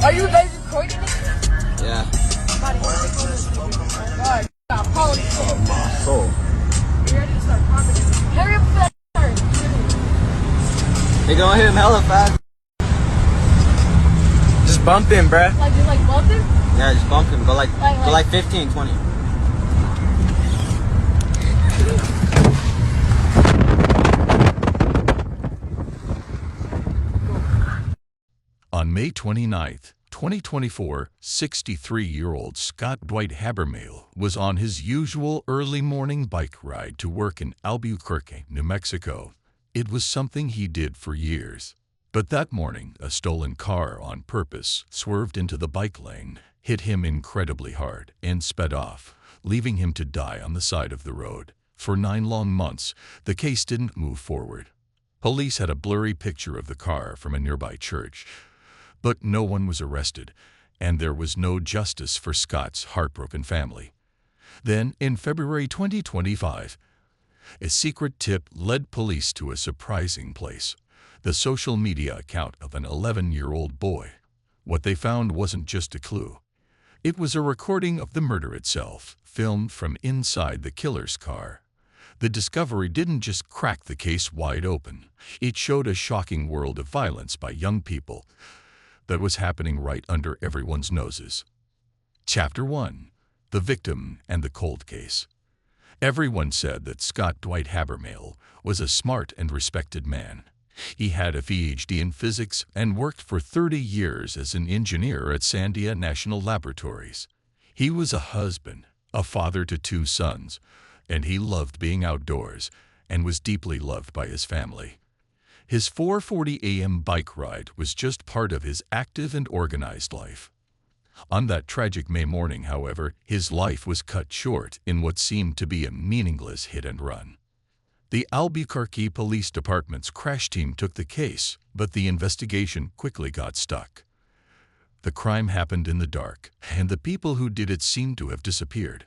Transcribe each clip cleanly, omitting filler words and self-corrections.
Are you guys recording it? Yeah. Buddy, oh God. Stop calling. Oh my soul. You're ready to start popping. Hurry up with that start. They gonna hit him hella fast. Just bump him, bruh. Like, you like bumped him? Yeah, just bump him. Go like 15, 20. On May 29th, 2024, 63-year-old Scott Dwight Habermehl was on his usual early morning bike ride to work in Albuquerque, New Mexico. It was something he did for years. But that morning, a stolen car on purpose swerved into the bike lane, hit him incredibly hard, and sped off, leaving him to die on the side of the road. For 9 long months, the case didn't move forward. Police had a blurry picture of the car from a nearby church, but no one was arrested, and there was no justice for Scott's heartbroken family. Then, in February 2025, a secret tip led police to a surprising place: the social media account of an 11-year-old boy. What they found wasn't just a clue. It was a recording of the murder itself, filmed from inside the killer's car. The discovery didn't just crack the case wide open. It showed a shocking world of violence by young people that was happening right under everyone's noses. Chapter 1: The Victim and the Cold Case. Everyone said that Scott Dwight Habermehl was a smart and respected man. He had a PhD in physics and worked for 30 years as an engineer at Sandia National Laboratories. He was a husband, a father to 2 sons, and he loved being outdoors and was deeply loved by his family. His 4:40 a.m. bike ride was just part of his active and organized life. On that tragic May morning, however, his life was cut short in what seemed to be a meaningless hit-and-run. The Albuquerque Police Department's crash team took the case, but the investigation quickly got stuck. The crime happened in the dark, and the people who did it seemed to have disappeared.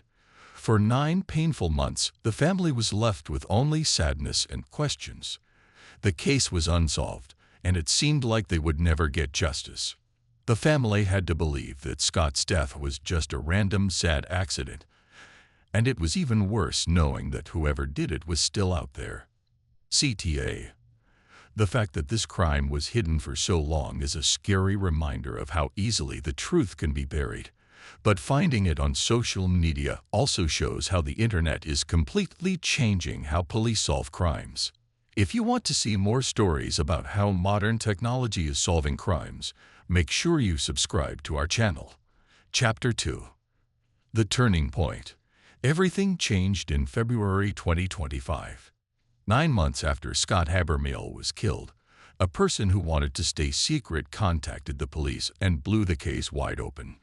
For 9 painful months, the family was left with only sadness and questions. The case was unsolved, and it seemed like they would never get justice. The family had to believe that Scott's death was just a random sad accident, and it was even worse knowing that whoever did it was still out there. CTA. The fact that this crime was hidden for so long is a scary reminder of how easily the truth can be buried. But finding it on social media also shows how the internet is completely changing how police solve crimes. If you want to see more stories about how modern technology is solving crimes, make sure you subscribe to our channel. Chapter 2: The Turning Point. Everything changed in February 2025. 9 months after Scott Habermehl was killed, a person who wanted to stay secret contacted the police and blew the case wide open.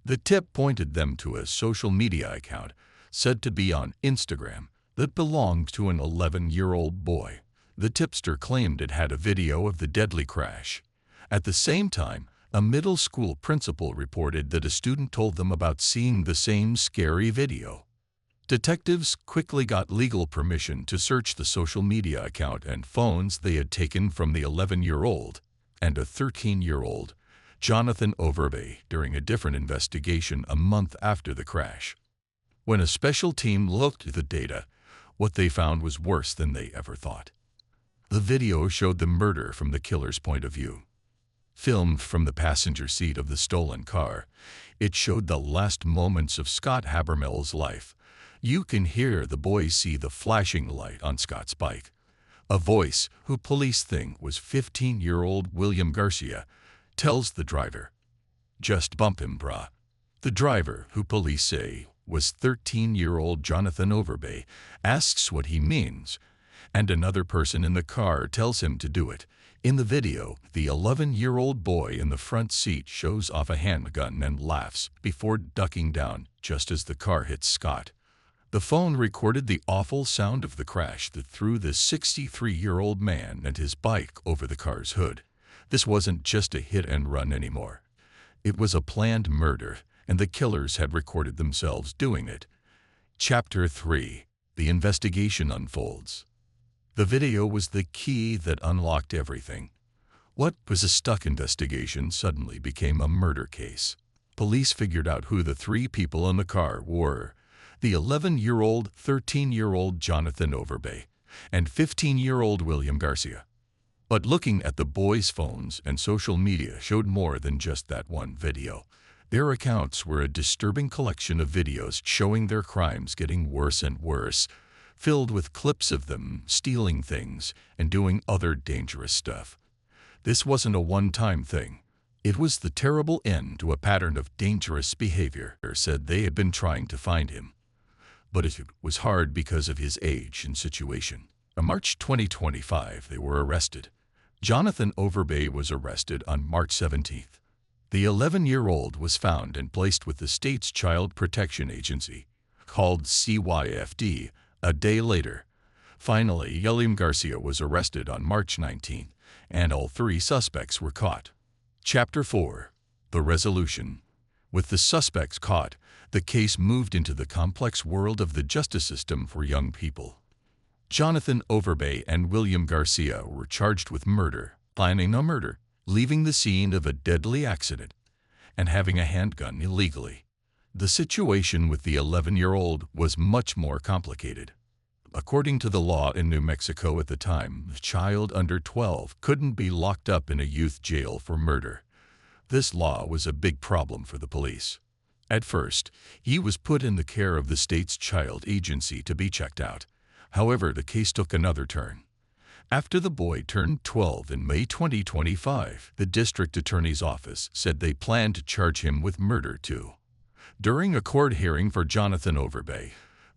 The tip pointed them to a social media account, said to be on Instagram, that belonged to an 11-year-old boy. The tipster claimed it had a video of the deadly crash. At the same time, a middle school principal reported that a student told them about seeing the same scary video. Detectives quickly got legal permission to search the social media account and phones they had taken from the 11-year-old and a 13-year-old, Jonathan Overbay, during a different investigation a month after the crash. When a special team looked at the data, what they found was worse than they ever thought. The video showed the murder from the killer's point of view. Filmed from the passenger seat of the stolen car, it showed the last moments of Scott Habermehl's life. You can hear the boy see the flashing light on Scott's bike. A voice, who police think was 15-year-old William Garcia, tells the driver, "Just bump him, brah." The driver, who police say was 13-year-old Jonathan Overbay, asks what he means, and another person in the car tells him to do it. In the video, the 11-year-old boy in the front seat shows off a handgun and laughs before ducking down just as the car hits Scott. The phone recorded the awful sound of the crash that threw the 63-year-old man and his bike over the car's hood. This wasn't just a hit-and-run anymore. It was a planned murder, and the killers had recorded themselves doing it. Chapter 3: The Investigation Unfolds. The video was the key that unlocked everything. What was a stuck investigation suddenly became a murder case. Police figured out who the three people in the car were: the 11-year-old, 13-year-old Jonathan Overbay, and 15-year-old William Garcia. But looking at the boys' phones and social media showed more than just that one video. Their accounts were a disturbing collection of videos showing their crimes getting worse and worse, filled with clips of them stealing things and doing other dangerous stuff. This wasn't a one-time thing. It was the terrible end to a pattern of dangerous behavior. Said they had been trying to find him, but it was hard because of his age and situation. In March 2025, they were arrested. Jonathan Overbay was arrested on March 17th. The 11-year-old was found and placed with the state's Child Protection Agency, called CYFD, a day later. Finally, William Garcia was arrested on March 19th, and all three suspects were caught. Chapter 4. The Resolution. With the suspects caught, the case moved into the complex world of the justice system for young people. Jonathan Overbay and William Garcia were charged with murder, planning a murder, leaving the scene of a deadly accident, and having a handgun illegally. The situation with the 11-year-old was much more complicated. According to the law in New Mexico at the time, a child under 12 couldn't be locked up in a youth jail for murder. This law was a big problem for the police. At first, he was put in the care of the state's child agency to be checked out. However, the case took another turn. After the boy turned 12 in May 2025, the district attorney's office said they planned to charge him with murder too. During a court hearing for Jonathan Overbay,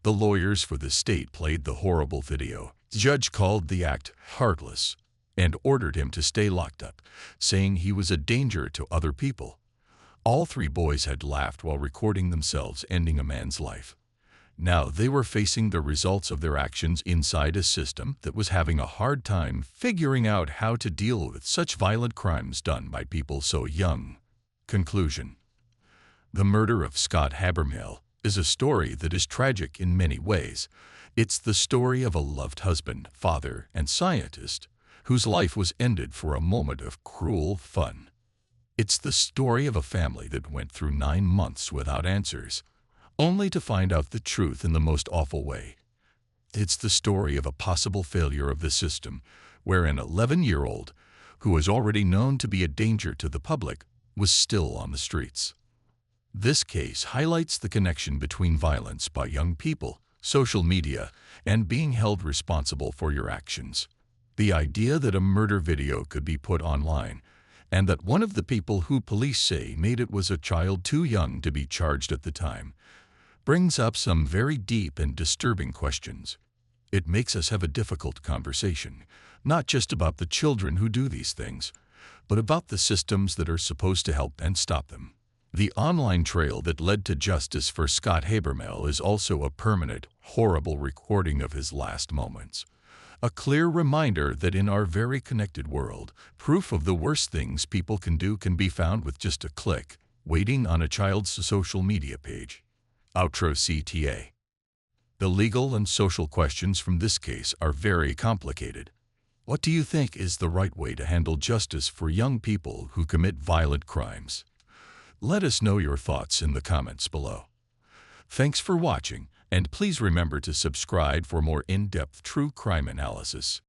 the lawyers for the state played the horrible video. The judge called the act heartless and ordered him to stay locked up, saying he was a danger to other people. All three boys had laughed while recording themselves ending a man's life. Now they were facing the results of their actions inside a system that was having a hard time figuring out how to deal with such violent crimes done by people so young. Conclusion. The murder of Scott Habermehl is a story that is tragic in many ways. It's the story of a loved husband, father, and scientist whose life was ended for a moment of cruel fun. It's the story of a family that went through 9 months without answers, only to find out the truth in the most awful way. It's the story of a possible failure of the system, where an 11-year-old, who was already known to be a danger to the public, was still on the streets. This case highlights the connection between violence by young people, social media, and being held responsible for your actions. The idea that a murder video could be put online, and that one of the people who police say made it was a child too young to be charged at the time, brings up some very deep and disturbing questions. It makes us have a difficult conversation, not just about the children who do these things, but about the systems that are supposed to help and stop them. The online trail that led to justice for Scott Habermehl is also a permanent, horrible recording of his last moments. A clear reminder that in our very connected world, proof of the worst things people can do can be found with just a click, waiting on a child's social media page. Outro CTA. The legal and social questions from this case are very complicated. What do you think is the right way to handle justice for young people who commit violent crimes? Let us know your thoughts in the comments below. Thanks for watching, and please remember to subscribe for more in-depth true crime analysis.